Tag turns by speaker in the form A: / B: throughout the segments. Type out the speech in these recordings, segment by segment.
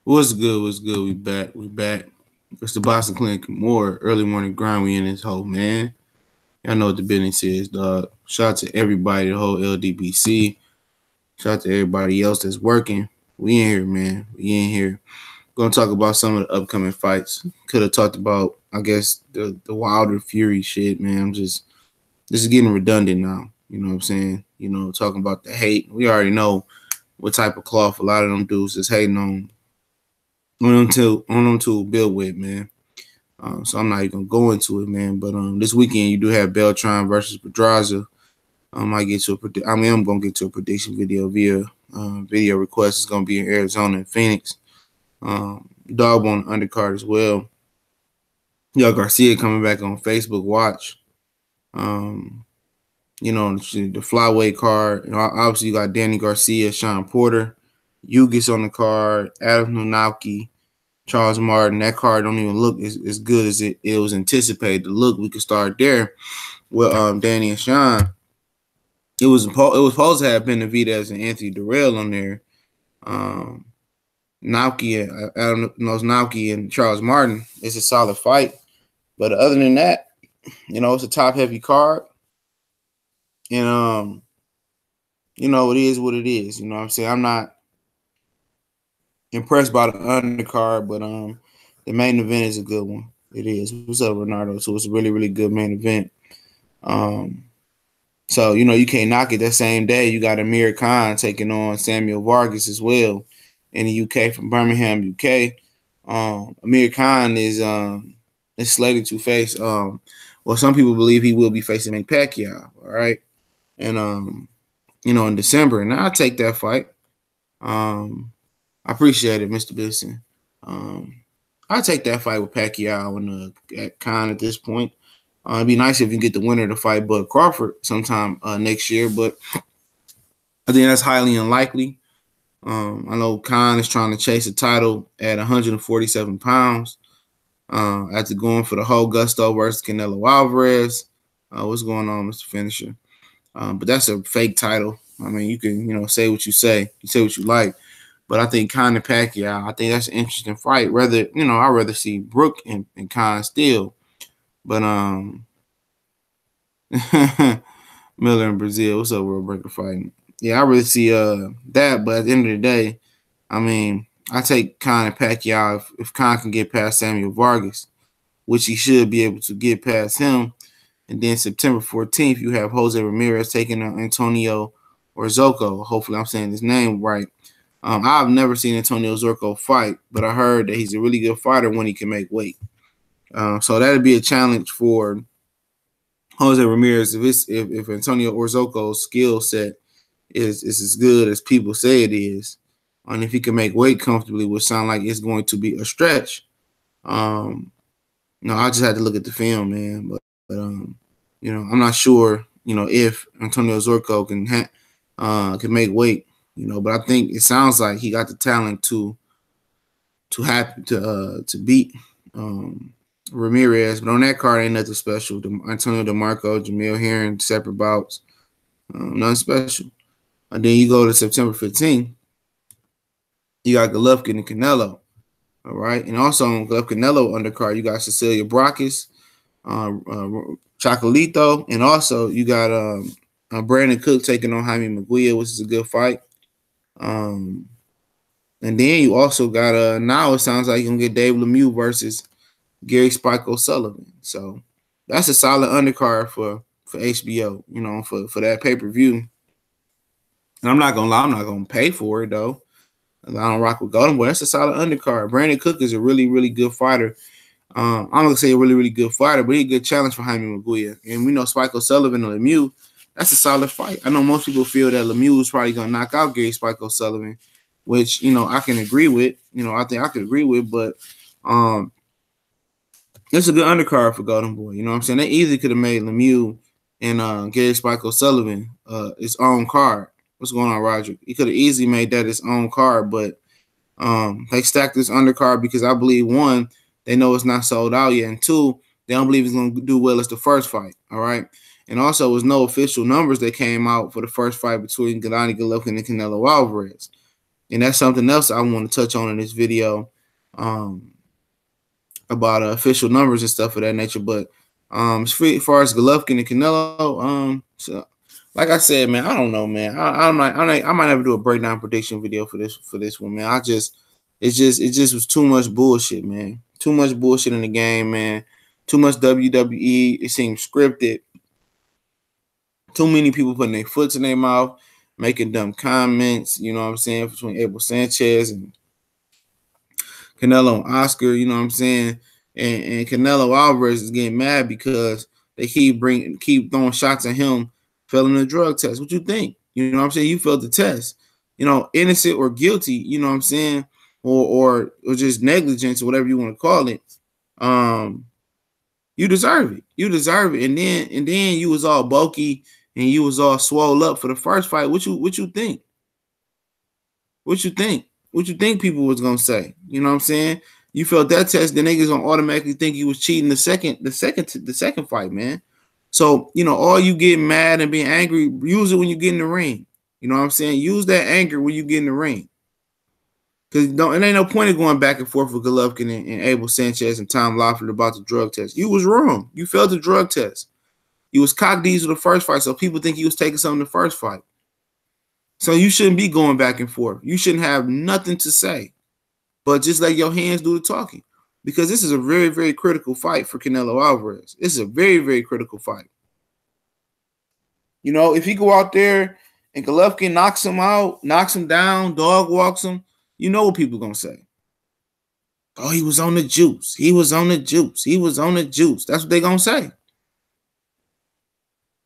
A: What's good? What's good? We back. We back. It's the Boston Clinic more early morning grind. We in this whole man. Y'all know what the business is, dog. Shout out to everybody, the whole LDBC. Shout out to everybody else that's working. We in here, man. We in here. Gonna talk about some of the upcoming fights. Could have talked about, I guess, the Wilder Fury shit, man. This is getting redundant now. You know what I'm saying? Talking about the hate. We already know what type of cloth a lot of them dudes is hating on them to build with, man. So I'm not even gonna go into it, man. But this weekend you do have Beltran versus Pedraza. I'm gonna get to a prediction video via video request. It's gonna be in Arizona and Phoenix. Dog on the undercard as well. Yo, Garcia coming back on Facebook Watch. The flyweight card. Obviously you got Danny Garcia, Sean Porter. You gets on the card. Adam Nunauki, Charles Martin. That card don't even look as good as it was anticipated to look. We could start there with Danny and Sean. It was supposed to have Benavidez and Anthony Durrell on there. Nauki and Charles Martin. It's a solid fight. But other than that, it's a top heavy card. And it is what it is. You know what I'm saying? I'm not impressed by the undercard, but the main event is a good one. It is. What's up, Renardo? So it's a really, really good main event. So you can't knock it. That same day, you got Amir Khan taking on Samuel Vargas as well in the UK from Birmingham, UK. Amir Khan is slated to face. Some people believe he will be facing Manny Pacquiao. All right, and in December, and I'll take that fight. I appreciate it, Mr. Bisson. I'll take that fight with Pacquiao and Khan at this point. It'd be nice if you get the winner to fight Bud Crawford sometime next year, but I think that's highly unlikely. I know Khan is trying to chase a title at 147 pounds after going for the whole Gusto versus Canelo Alvarez. What's going on, Mr. Finisher? But that's a fake title. I mean, you can, say what you say. You say what you like. But I think Khan and Pacquiao, I think that's an interesting fight. I'd rather see Brook and Khan still. But Miller in Brazil, what's up, World Breaker fighting? Yeah, I really see that. But at the end of the day, I mean, I take Khan and Pacquiao if Khan can get past Samuel Vargas, which he should be able to get past him. And then September 14th, you have Jose Ramirez taking on Antonio Orozco. Hopefully I'm saying his name right. I've never seen Antonio Orozco fight, but I heard that he's a really good fighter when he can make weight. So that'd be a challenge for Jose Ramirez if Antonio Orozco's skill set is as good as people say it is, and if he can make weight comfortably, which sound like it's going to be a stretch. I just had to look at the film, man. But I'm not sure, if Antonio Orozco can make weight, But I think it sounds like he got the talent to beat Ramirez. But on that card, ain't nothing special. Antonio DeMarco, Jamil Herring, separate bouts, nothing special. And then you go to September 15th, you got Golovkin and Canelo. All right. And also on Golovkin-Canelo undercard, you got Cecilia Brakis, Chocolito, and also you got Brandon Cook taking on Jaime Maguire, which is a good fight. And then you also got now it sounds like you're gonna get Dave Lemieux versus Gary Spike O'Sullivan. So that's a solid undercard for HBO, for that pay-per-view. And I'm not gonna lie, I'm not gonna pay for it though. I don't rock with Golden Boy. That's a solid undercard. Brandon Cook is a really, really good fighter. I'm not gonna say a really, really good fighter, but he's a good challenge for Jaime Maguire. And we know Spike O'Sullivan and Lemieux, that's a solid fight. I know most people feel that Lemieux is probably gonna knock out Gary Spike O'Sullivan, which I can agree with. I think I could agree with, but it's a good undercard for Golden Boy. You know what I'm saying? They easily could have made Lemieux and Gary Spike O'Sullivan his own card. What's going on, Roger? He could have easily made that his own card, but they stacked this undercard because I believe, one, they know it's not sold out yet, and two, they don't believe it's going to do well as the first fight, all right? And also, there's no official numbers that came out for the first fight between Gennady Golovkin and Canelo Alvarez. And that's something else I want to touch on in this video, about official numbers and stuff of that nature. But as far as Golovkin and Canelo, so like I said, man, I don't know, man. I might never do a breakdown prediction video for this one, man. It just was too much bullshit, man. Too much bullshit in the game, man. Too much WWE. It seemed scripted. Too many people putting their foot in their mouth, making dumb comments, you know what I'm saying, between Abel Sanchez and Canelo and Oscar, you know what I'm saying? And Canelo Alvarez is getting mad because they keep throwing shots at him, failing the drug test. What you think? You know what I'm saying? You failed the test. You know, innocent or guilty, you know what I'm saying? Or just negligence or whatever you want to call it. You deserve it. You deserve it. And then you was all bulky and you was all swole up for the first fight. What you think? What you think? What you think people was gonna say? You know what I'm saying? You felt that test, the niggas gonna automatically think you was cheating the second fight, man. So, you know, all you getting mad and being angry, use it when you get in the ring. You know what I'm saying? Use that anger when you get in the ring. Because it ain't no point of going back and forth with Golovkin and Abel Sanchez and Tom Loeffler about the drug test. You was wrong. You failed the drug test. You was cock diesel the first fight, so people think you was taking something the first fight. So you shouldn't be going back and forth. You shouldn't have nothing to say, but just let your hands do the talking. Because this is a very, very critical fight for Canelo Alvarez. This is a very, very critical fight. You know, if he go out there and Golovkin knocks him out, knocks him down, dog walks him, you know what people gonna say. Oh, he was on the juice. He was on the juice. He was on the juice. That's what they gonna say.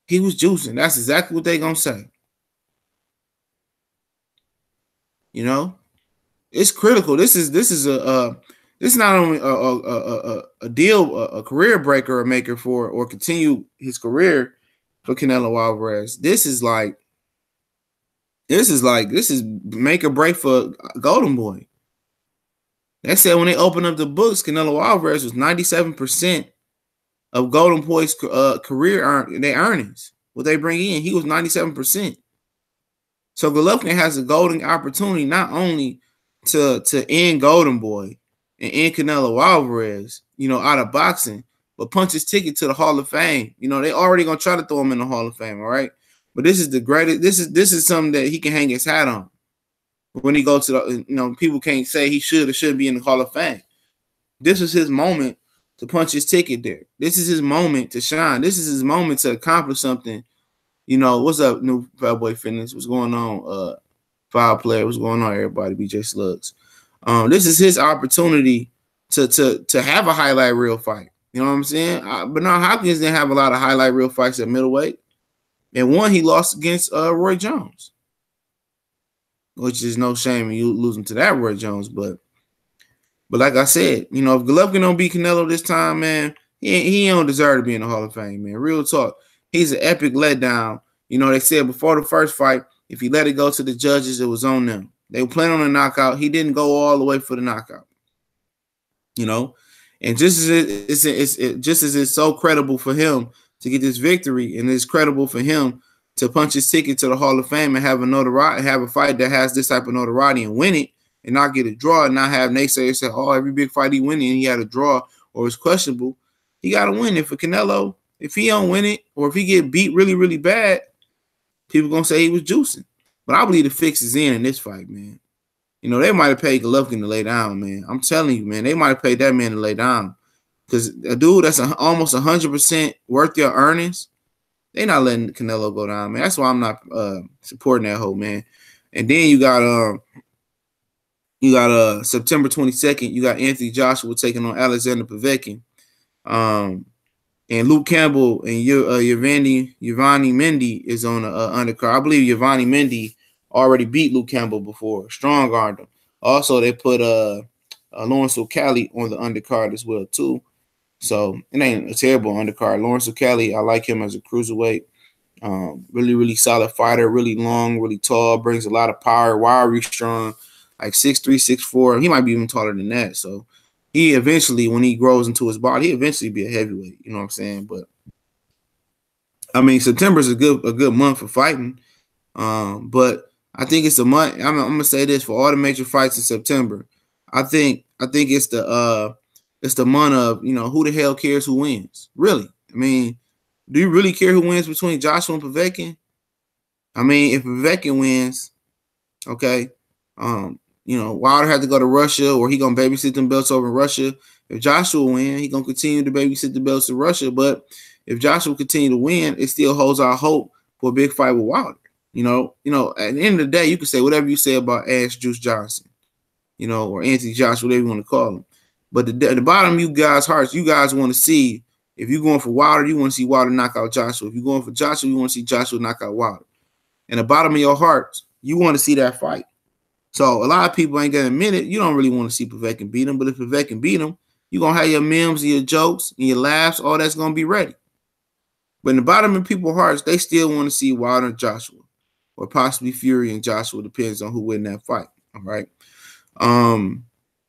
A: He was juicing. That's exactly what they gonna say. You know, it's critical. This is not only a deal, a career breaker or maker for or continue his career for Canelo Alvarez. This is make or break for Golden Boy. They said when they opened up the books, Canelo Alvarez was 97% of Golden Boy's career earnings. What they bring in, he was 97%. So Golovkin has a golden opportunity not only to end Golden Boy and end Canelo Alvarez, you know, out of boxing, but punch his ticket to the Hall of Fame. You know, they already gonna try to throw him in the Hall of Fame, all right? But this is the greatest. This is something that he can hang his hat on when he goes to the. You know, people can't say he should or shouldn't be in the Hall of Fame. This is his moment to punch his ticket there. This is his moment to shine. This is his moment to accomplish something. You know, what's up, new Fat Boy Fitness? What's going on, File Player? What's going on, everybody? BJ Slugs. This is his opportunity to have a highlight reel fight. You know what I'm saying? Bernard Hopkins didn't have a lot of highlight reel fights at middleweight. And one he lost against Roy Jones, which is no shame in you losing to that Roy Jones. But like I said, you know, if Golovkin don't beat Canelo this time, man, he don't deserve to be in the Hall of Fame, man. Real talk. He's an epic letdown. You know, they said before the first fight, if he let it go to the judges, it was on them. They were planning on a knockout. He didn't go all the way for the knockout. You know, and just as it's so credible for him to get this victory, and it's credible for him to punch his ticket to the Hall of Fame and have a fight that has this type of notoriety and win it, and not get a draw, and not have naysayers say, "Oh, every big fight he win it, and he had a draw or it's questionable." He got to win it for Canelo. If he don't win it, or if he get beat really, really bad, people gonna say he was juicing. But I believe the fix is in this fight, man. You know, they might have paid Golovkin to lay down, man. I'm telling you, man, they might have paid that man to lay down. Because a dude that's almost 100% worth your earnings, they not letting Canelo go down, man. That's why I'm not supporting that whole man. And then you got September 22nd, you got Anthony Joshua taking on Alexander Povetkin. And Luke Campbell and Giovanni Mendy is on the undercard. I believe Giovanni Mendy already beat Luke Campbell before, strong-armed him. Also, they put Lawrence O'Callaghan on the undercard as well, too. So it ain't a terrible undercard. Lawrence O'Callaghan, I like him as a cruiserweight. Really, really solid fighter, really long, really tall, brings a lot of power, wiry, strong, like 6'3", 6'4". He might be even taller than that. So he eventually, when he grows into his body, he eventually be a heavyweight. You know what I'm saying? But I mean, September is a good month for fighting. But I think it's a month. I'm gonna say this for all the major fights in September. I think it's the month of, who the hell cares who wins? Really? I mean, do you really care who wins between Joshua and Povetkin? I mean, if Povetkin wins, okay, Wilder had to go to Russia, or he gonna babysit them belts over in Russia. If Joshua win, he gonna continue to babysit the belts in Russia. But if Joshua continue to win, it still holds our hope for a big fight with Wilder. At the end of the day, you can say whatever you say about Ash Juice Johnson, or Anthony Joshua, whatever you want to call him. But the bottom of you guys' hearts, you guys want to see, if you're going for Wilder, you want to see Wilder knock out Joshua. If you're going for Joshua, you want to see Joshua knock out Wilder. And the bottom of your hearts, you want to see that fight. So a lot of people ain't gonna admit it. You don't really want to see Povetkin beat him, but if Povetkin beat him, you're gonna have your memes and your jokes and your laughs, all that's gonna be ready. But in the bottom of people's hearts, they still want to see Wilder and Joshua, or possibly Fury and Joshua, depends on who win that fight. All right.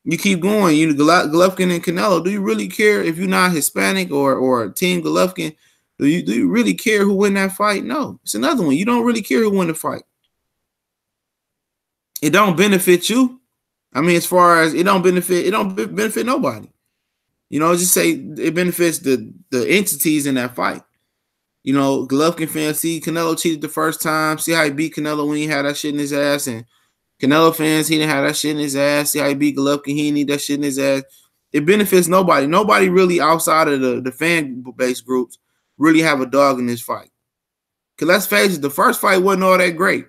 A: You keep going. Golovkin and Canelo. Do you really care if you're not Hispanic or Team Golovkin? Do you really care who win that fight? No. It's another one. You don't really care who win the fight. It don't benefit you. I mean, as far as it don't benefit nobody. Just say it benefits the entities in that fight. Golovkin fans see Canelo cheated the first time. See how he beat Canelo when he had that shit in his ass. And Canelo fans, he didn't have that shit in his ass. See how he beat Golovkin, he didn't need that shit in his ass. It benefits nobody. Nobody really outside of the fan base groups really have a dog in this fight. Because let's face it, the first fight wasn't all that great.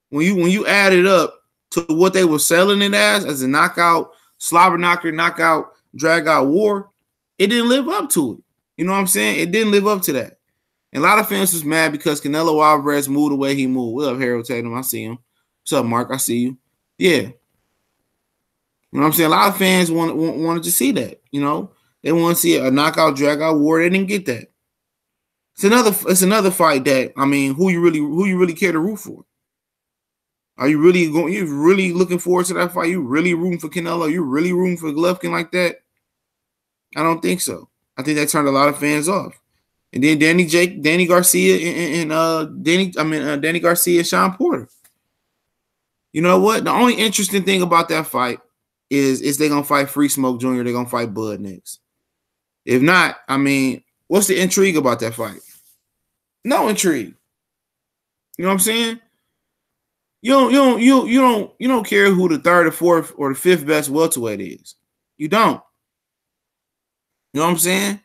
A: When you add it up to what they were selling it as a knockout, slobber knocker, knockout, drag out war, it didn't live up to it. You know what I'm saying? It didn't live up to that. And a lot of fans was mad because Canelo Alvarez moved the way he moved. What up, Harold Tatum? I see him. What's up, Mark? I see you. Yeah. You know what I'm saying? A lot of fans wanted to see that. They want to see a knockout, drag out war. They didn't get that. It's another fight that, I mean, who you really care to root for? Are you really looking forward to that fight? You really rooting for Canelo? You really rooting for Golovkin like that? I don't think so. I think that turned a lot of fans off. And then Danny Garcia and Danny Garcia and Sean Porter. You know what? The only interesting thing about that fight is they're gonna fight Free Smoke Jr. They're gonna fight Bud next. If not, I mean, what's the intrigue about that fight? No intrigue. You know what I'm saying? You don't care who the third or fourth or the fifth best welterweight is. You don't. You know what I'm saying?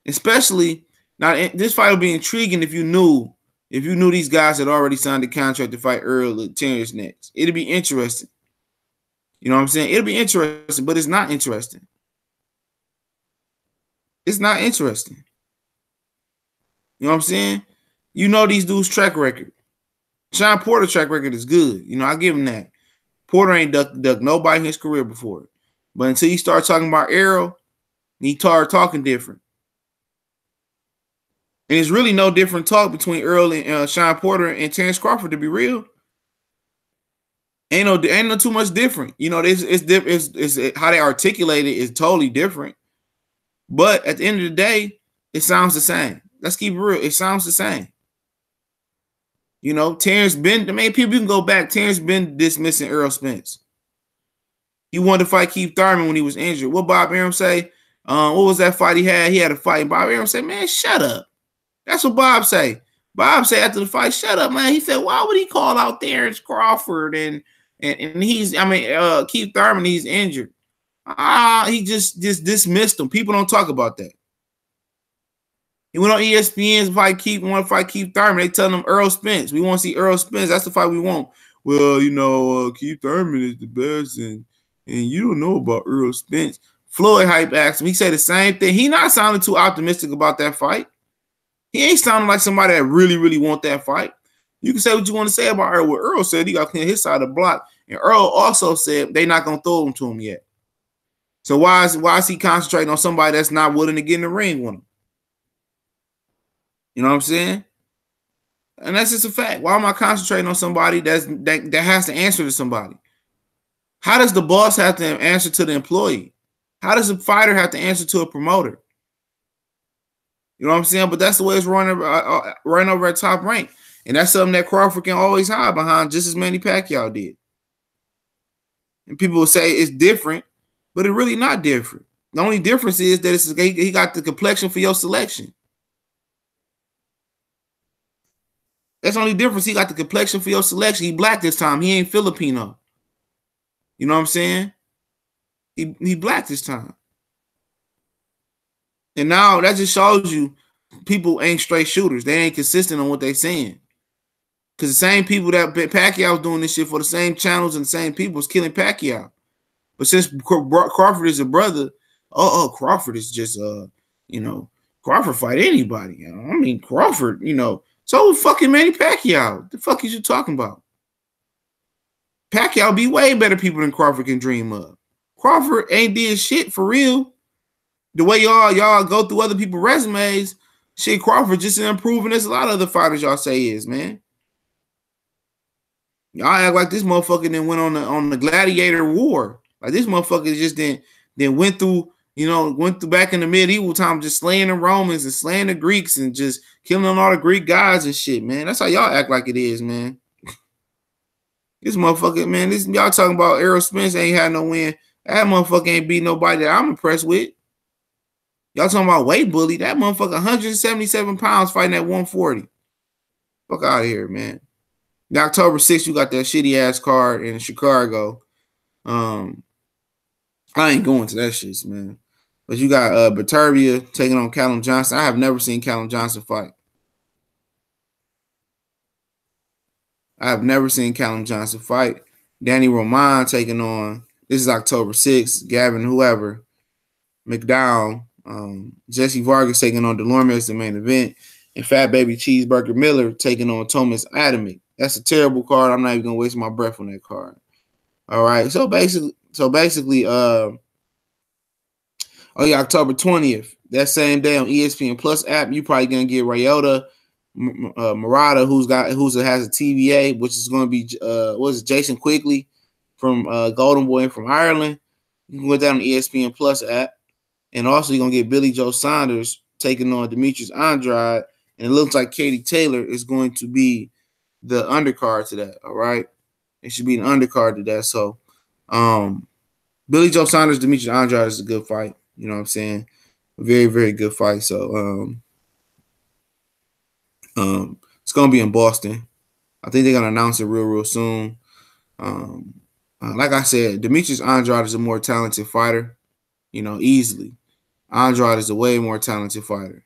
A: Especially now, this fight would be intriguing if you knew these guys had already signed a contract to fight Earl Terrence next. It'd be interesting. You know what I'm saying? It'll be interesting, but it's not interesting. It's not interesting. You know what I'm saying? These dudes' track record. Sean Porter's track record is good. I give him that. Porter ain't ducked nobody in his career before. But until you start talking about Errol, he started talking different. And it's really no different talk between Earl and Sean Porter and Terrence Crawford, to be real. Ain't no too much different. It's how they articulate it is totally different. But at the end of the day, it sounds the same. Let's keep it real. It sounds the same. Terrence been, people you can go back. Terrence been dismissing Errol Spence. He wanted to fight Keith Thurman when he was injured. What Bob Arum say? What was that fight he had? He had a fight. And Bob Arum said, man, shut up. That's what Bob say. Bob said after the fight, shut up, man. He said, why would he call out Terrence Crawford and Keith Thurman, he's injured. He just dismissed him. People don't talk about that. He went on ESPN want to fight Keith Thurman. They tell him Earl Spence. We want to see Earl Spence. That's the fight we want. Well, Keith Thurman is the best, and you don't know about Earl Spence. Floyd hype asked him. He said the same thing. He not sounding too optimistic about that fight. He ain't sounding like somebody that really, really want that fight. You can say what you want to say about Earl. What Earl said, he got to clean his side of the block. And Earl also said they not going to throw him to him yet. So why is he concentrating on somebody that's not willing to get in the ring with him? You know what I'm saying? And that's just a fact. Why am I concentrating on somebody that has to answer to somebody? How does the boss have to answer to the employee? How does a fighter have to answer to a promoter? You know what I'm saying? But that's the way it's running over at Top Rank. And that's something that Crawford can always hide behind, just as Manny Pacquiao did. And people will say it's different, but it's really not different. The only difference is that he got the complexion for your selection. That's the only difference. He got the complexion for your selection. He black this time. He ain't Filipino. You know what I'm saying? He black this time. And now that just shows you people ain't straight shooters. They ain't consistent on what they saying. Because the same people that Pacquiao was doing this shit for, the same channels and the same people was killing Pacquiao. But since Crawford is a brother, Crawford is just Crawford fight anybody. I mean, Crawford, so fucking Manny Pacquiao. What the fuck is you talking about? Pacquiao be way better people than Crawford can dream of. Crawford ain't did shit for real. The way y'all go through other people's resumes, shit, Crawford just improving as a lot of other fighters y'all say is, man. Y'all act like this motherfucker then went on the gladiator war. Like this motherfucker just then went through back in the medieval time, just slaying the Romans and slaying the Greeks and just killing all the Greek guys and shit, man. That's how y'all act like it is, man. This motherfucker, man, y'all talking about Errol Spence ain't had no win. That motherfucker ain't beat nobody that I'm impressed with. Y'all talking about weight bully. That motherfucker 177 pounds fighting at 140. Fuck out of here, man. Now, October 6th, you got that shitty ass card in Chicago. I ain't going to that shit, man. But you got Baturbia taking on Callum Johnson. I have never seen Callum Johnson fight. Danny Roman taking on, this is October 6th, Gavin whoever, McDowell. Jesse Vargas taking on Delorme as the main event. And Fat Baby Cheeseburger Miller taking on Thomas Adamick. That's a terrible card. I'm not even gonna waste my breath on that card. All right. So basically, October 20th, that same day on ESPN Plus app, you probably gonna get Ryota Murata, who has a TVA, which is gonna be Jason Quigley from Golden Boy and from Ireland. You can get that on the ESPN Plus app. And also you're gonna get Billy Joe Saunders taking on Demetrius Andrade. And it looks like Katie Taylor is going to be the undercard to that. All right. It should be an undercard to that. So Billy Joe Saunders, Demetrius Andrade is a good fight. You know what I'm saying? A very, very good fight. So it's gonna be in Boston. I think they're gonna announce it real soon. Like I said, Demetrius Andrade is a more talented fighter, easily. Andrade is a way more talented fighter.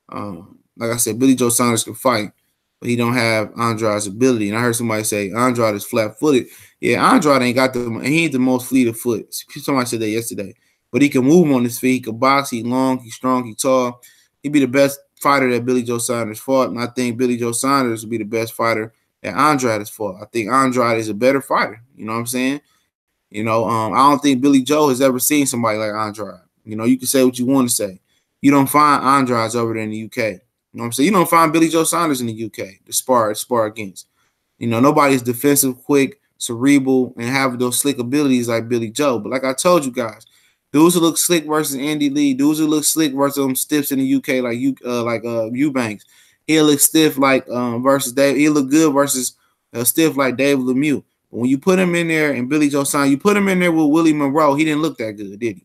A: Like I said, Billy Joe Saunders can fight, but he don't have Andrade's ability. And I heard somebody say Andrade is flat-footed. Yeah, Andrade ain't got he ain't the most fleet of foot. Somebody said that yesterday. But he can move on his feet. He can box. He's long. He's strong. He's tall. He'd be the best fighter that Billy Joe Saunders fought. And I think Billy Joe Saunders would be the best fighter that Andrade has fought. I think Andrade is a better fighter. You know what I'm saying? I don't think Billy Joe has ever seen somebody like Andrade. You can say what you want to say. You don't find Andrade over there in the UK. You know what I'm saying? You don't find Billy Joe Saunders in the UK to spar against. Nobody's defensive, quick, cerebral, and have those slick abilities like Billy Joe. But like I told you guys, dudes who look slick versus Andy Lee, dudes who look slick versus them stiffs in the UK like Eubanks. He'll look stiff like versus Dave. He'll look good versus stiff like Dave Lemieux. But when you put him in there and Billy Joe Saunders, you put him in there with Willie Monroe, he didn't look that good, did he?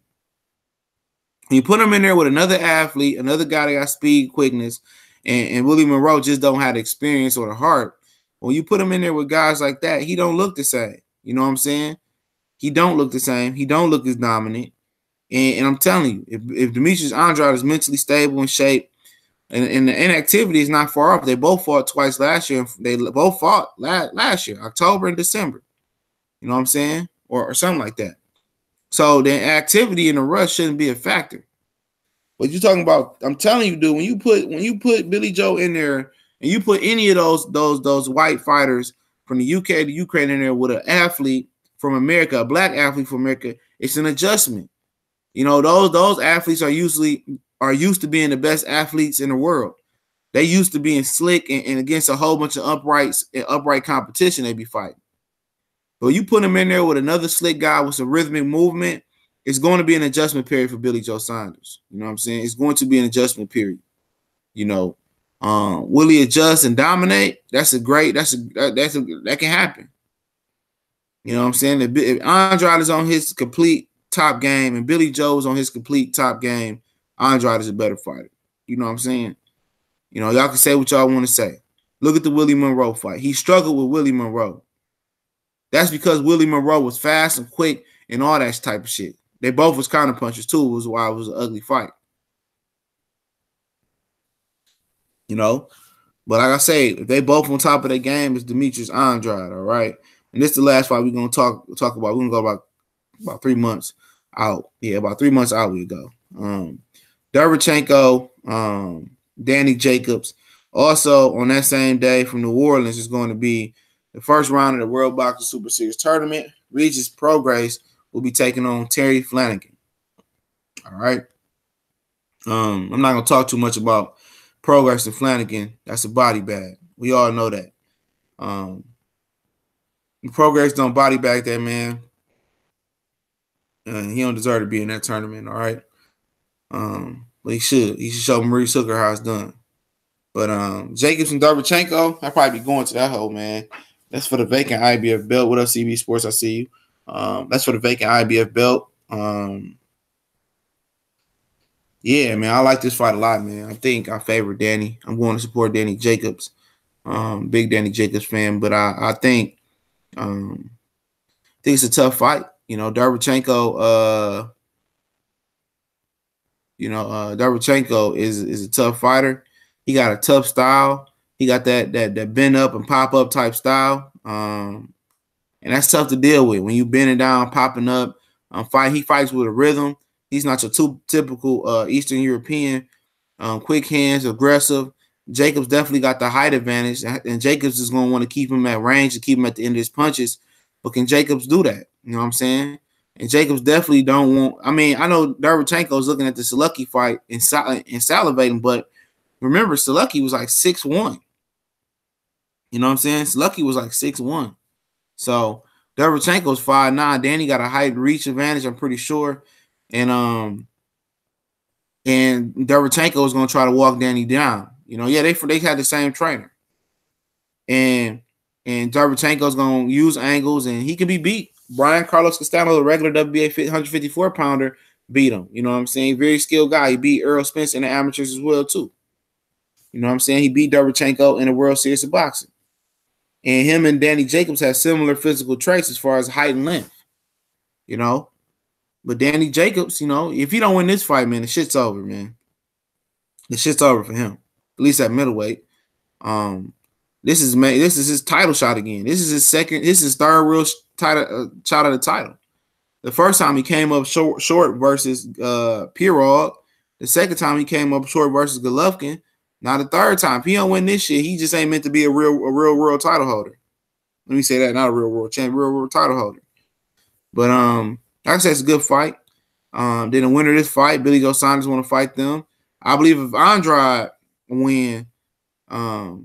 A: You put him in there with another athlete, another guy that got speed, quickness, and Willie Monroe just don't have the experience or the heart. When you put him in there with guys like that, he don't look the same. You know what I'm saying? He don't look the same. He don't look as dominant. And I'm telling you, if Demetrius Andrade is mentally stable and shape, and the inactivity is not far off. They both fought twice last year. They both fought last year, October and December. You know what I'm saying? Or something like that. So the activity in the rush shouldn't be a factor. But you're talking about, I'm telling you, dude, when you put Billy Joe in there and you put any of those white fighters from the UK to Ukraine in there with an athlete from America, a black athlete from America, it's an adjustment. Those athletes are used to being the best athletes in the world. They used to being slick and against a whole bunch of upright competition they be fighting. But you put him in there with another slick guy with some rhythmic movement, it's going to be an adjustment period for Billy Joe Saunders. You know what I'm saying? It's going to be an adjustment period. Will he adjust and dominate? That can happen. You know what I'm saying? If Andrade is on his complete top game and Billy Joe's on his complete top game, Andrade is a better fighter. You know what I'm saying? You know, y'all can say what y'all want to say. Look at the Willie Monroe fight. He struggled with Willie Monroe. That's because Willie Monroe was fast and quick and all that type of shit. They both was counter punchers too, was why it was an ugly fight. You know? But like I say, if they both on top of their game, it's Demetrius Andrade, all right? And this is the last fight we're gonna talk about. We're gonna go about 3 months out. Yeah, about 3 months out we go. Derevchenko, Danny Jacobs. Also on that same day from New Orleans is going to be the first round of the World Boxing Super Series tournament. Regis Prograis will be taking on Terry Flanagan. All right. I'm not gonna talk too much about Prograis and Flanagan. That's a body bag. We all know that. Prograis don't body bag that man. He don't deserve to be in that tournament. All right. But he should. He should show Maurice Hooker how it's done. But Jacobs and Derevchenko, I'll probably be going to that hole, man. That's for the vacant IBF belt. What up, CB Sports? I see you. That's for the vacant IBF belt. Yeah, man, I like this fight a lot, man. I think I favor Danny. I'm going to support Danny Jacobs. Big Danny Jacobs fan, but I think it's a tough fight. You know, Derevchenko. Derevchenko is a tough fighter. He got a tough style. He got that bend up and pop up type style. And that's tough to deal with when you bending down, popping up. He fights with a rhythm. He's not your typical Eastern European. Quick hands, aggressive. Jacobs definitely got the height advantage, and Jacobs is going to want to keep him at range to keep him at the end of his punches. But can Jacobs do that? You know what I'm saying? And Jacobs definitely don't want. I mean, I know Derevchenko is looking at the Selecki fight and salivating, but remember, Selecki was like 6'1". You know what I'm saying? Selecki was like 6'1". So Derevchenko's 5'9". Danny got a height and reach advantage, I'm pretty sure. And Derevchenko is going to try to walk Danny down. You know, yeah, they had the same trainer. And Derevchenko is going to use angles, and he can be beat. Brian Carlos Castano, the regular WBA 154-pounder, beat him. You know what I'm saying? Very skilled guy. He beat Earl Spence in the amateurs as well, too. You know what I'm saying? He beat Derevchenko in the World Series of Boxing. And him and Danny Jacobs have similar physical traits as far as height and length. You know? But Danny Jacobs, you know, if he don't win this fight, man, the shit's over, man. The shit's over for him. At least at middleweight. This is his title shot again. This is his third real title shot at the title. The first time he came up short versus Pirog. The second time he came up short versus Golovkin. Now the third time, if he don't win this shit, he just ain't meant to be a real world title holder. Let me say that, not a real world champion, real world title holder. But like I said, it's a good fight. Then the winner of this fight, Billy Joe Saunders want to fight them. I believe if Andrade win, I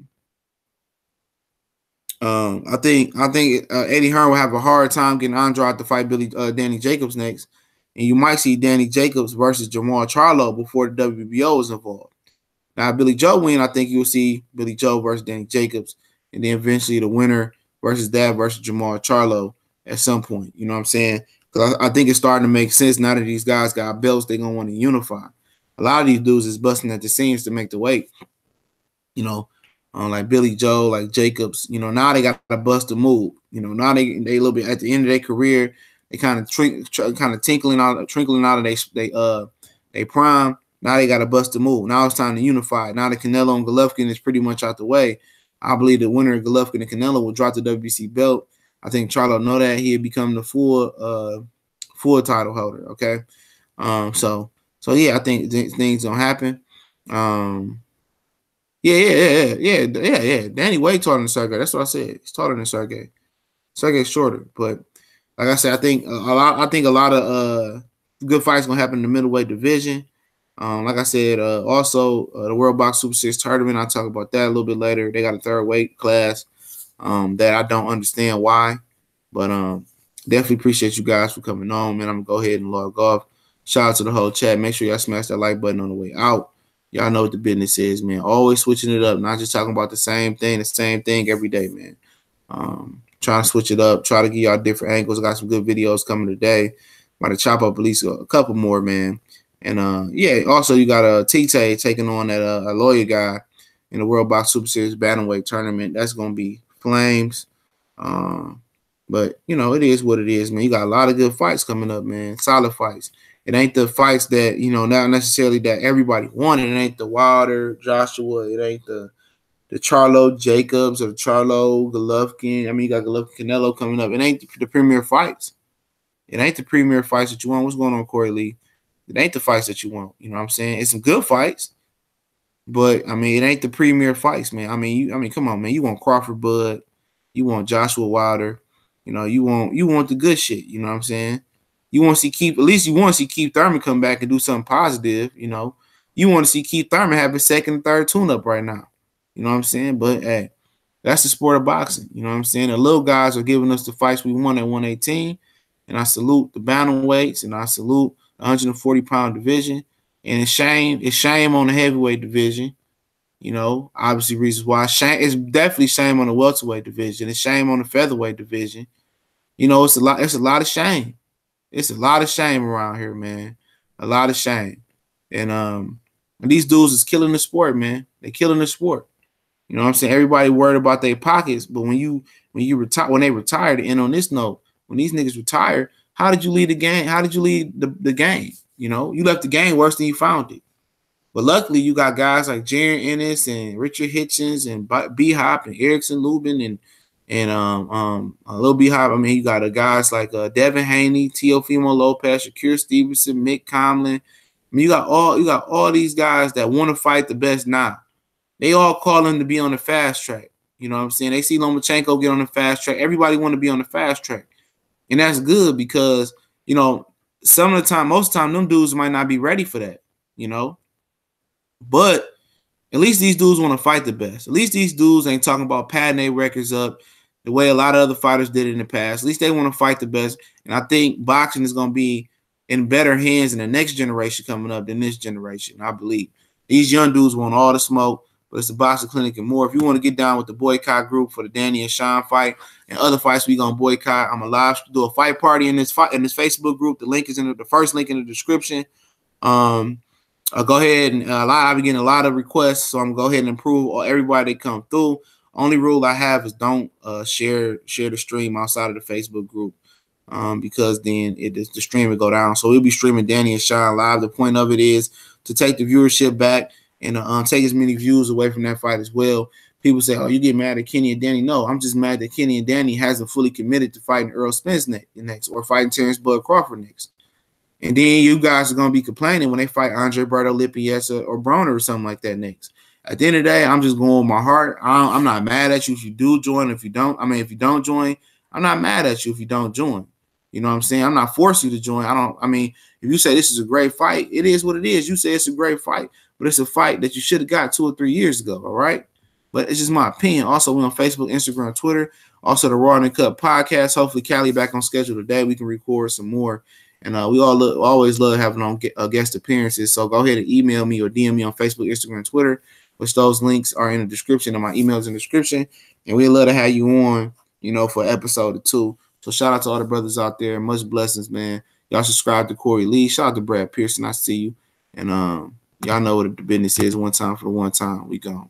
A: think Eddie Hearn will have a hard time getting Andrade to fight Danny Jacobs next, and you might see Danny Jacobs versus Jamal Charlo before the WBO is involved. Now, Billy Joe win, I think you'll see Billy Joe versus Danny Jacobs, and then eventually the winner versus Jamal Charlo at some point. You know what I'm saying? Because I think it's starting to make sense now that these guys got belts, they're going to want to unify. A lot of these dudes is busting at the seams to make the weight. You know, like Billy Joe, like Jacobs, you know, now they got to bust a move. You know, now they a little bit at the end of their career, they kind of trickling out of they prime. Now they got to bust a move. Now it's time to unify. Now the Canelo and Golovkin is pretty much out the way. I believe the winner of Golovkin and Canelo will drop the WBC belt. I think Charlo know that he'll become the full title holder. Okay, so yeah, I think things gonna happen. Yeah. Danny way taller than Sergey. That's what I said. He's taller than Sergey. Sergey's shorter, but like I said, I think a lot of good fights gonna happen in the middleweight division. Like I said, also the World Box Super Series tournament. I'll talk about that a little bit later. They got a third weight class that I don't understand why, but definitely appreciate you guys for coming on, man. I'm gonna go ahead and log off. Shout out to the whole chat. Make sure y'all smash that like button on the way out. Appreciate you guys. Y'all know what the business is, man. Always switching it up, not just talking about the same thing every day, man. Trying to switch it up, try to give y'all different angles. I got some good videos coming today. About to chop up at least a couple more, man. And yeah, also you got T-Tay taking on that a lawyer guy in the World Box Super Series Bantamweight tournament. That's gonna be flames. But you know, it is what it is, man. You got a lot of good fights coming up, man. Solid fights. It ain't the fights that, you know, not necessarily that everybody wanted. It ain't the Wilder, Joshua. It ain't the Charlo Jacobs or the Charlo Golovkin. I mean, you got Golovkin Canelo coming up. It ain't the premier fights. It ain't the premier fights that you want. What's going on, Corey Lee? It ain't the fights that you want. You know what I'm saying? It's some good fights, but I mean, it ain't the premier fights, man. I mean, come on, man. You want Crawford Bud, you want Joshua Wilder, you know, you want the good shit. You know what I'm saying? You want to see Keith, at least you want to see Keith Thurman come back and do something positive. You know, you want to see Keith Thurman have his second and third tune-up right now. You know what I'm saying? But hey, that's the sport of boxing. You know what I'm saying? The little guys are giving us the fights we won at 118, and I salute the bantamweights, and I salute the 140-pound division. And it's shame on the heavyweight division. You know, obviously reasons why. It's definitely shame on the welterweight division. It's shame on the featherweight division. You know, it's a lot of shame. It's a lot of shame around here, man. A lot of shame. And these dudes is killing the sport, man. They're killing the sport. You know what I'm saying? Everybody worried about their pockets, but when they retire, to end on this note, when these niggas retire, how did you lead the game? How did you lead the game? You know, you left the game worse than you found it. But luckily, you got guys like Jaron Ennis and Richard Hitchens and B-Hop and Erickson Lubin and Lil B-Hop. I mean, you got guys like Devin Haney, Teofimo Lopez, Shakur Stevenson, Mick Conlon. I mean, you got all these guys that want to fight the best now. They all call him to be on the fast track. You know what I'm saying? They see Lomachenko get on the fast track. Everybody want to be on the fast track. And that's good because, you know, most of the time, them dudes might not be ready for that, you know? But at least these dudes want to fight the best. At least these dudes ain't talking about padding their records up the way a lot of other fighters did in the past. At least they want to fight the best. And I think boxing is going to be in better hands in the next generation coming up than this generation, I believe. These young dudes want all the smoke. But it's the Boxing Clinic and more. If you want to get down with the Boycott Group for the Danny and Sean fight and other fights we gonna boycott, I'm alive to do a fight party in this Facebook group. The link is in the first link in the description. Go ahead and I've been getting a lot of requests, so I'm gonna go ahead and improve everybody that come through. Only rule I have is don't share the stream outside of the Facebook group, because then the stream will go down. So we'll be streaming Danny and Sean live. The point of it is to take the viewership back and take as many views away from that fight as well. People say, oh, you get mad at Kenny and Danny. No, I'm just mad that Kenny and Danny hasn't fully committed to fighting Earl Spence next or fighting Terrence Bud Crawford next. And then you guys are going to be complaining when they fight Andre Berto, Lippiesa, or Broner or something like that next. At the end of the day, I'm just going with my heart. I'm not mad at you if you do join. If you don't join, I'm not mad at you if you don't join. You know what I'm saying? I'm not forcing you to join. If you say this is a great fight, it is what it is. You say it's a great fight. But it's a fight that you should have got 2 or 3 years ago, all right? But it's just my opinion. Also, we're on Facebook, Instagram, Twitter. Also, the Raw and Cut podcast. Hopefully, Cali back on schedule today. We can record some more. And we always love having on guest appearances. So go ahead and email me or DM me on Facebook, Instagram, Twitter, which those links are in the description, and my email's in the description. And we'd love to have you on, you know, for episode 2. So shout out to all the brothers out there. Much blessings, man. Y'all subscribe to Corey Lee. Shout out to Brad Pearson. I see you. And y'all know what the business is. One time for the one time. We gone.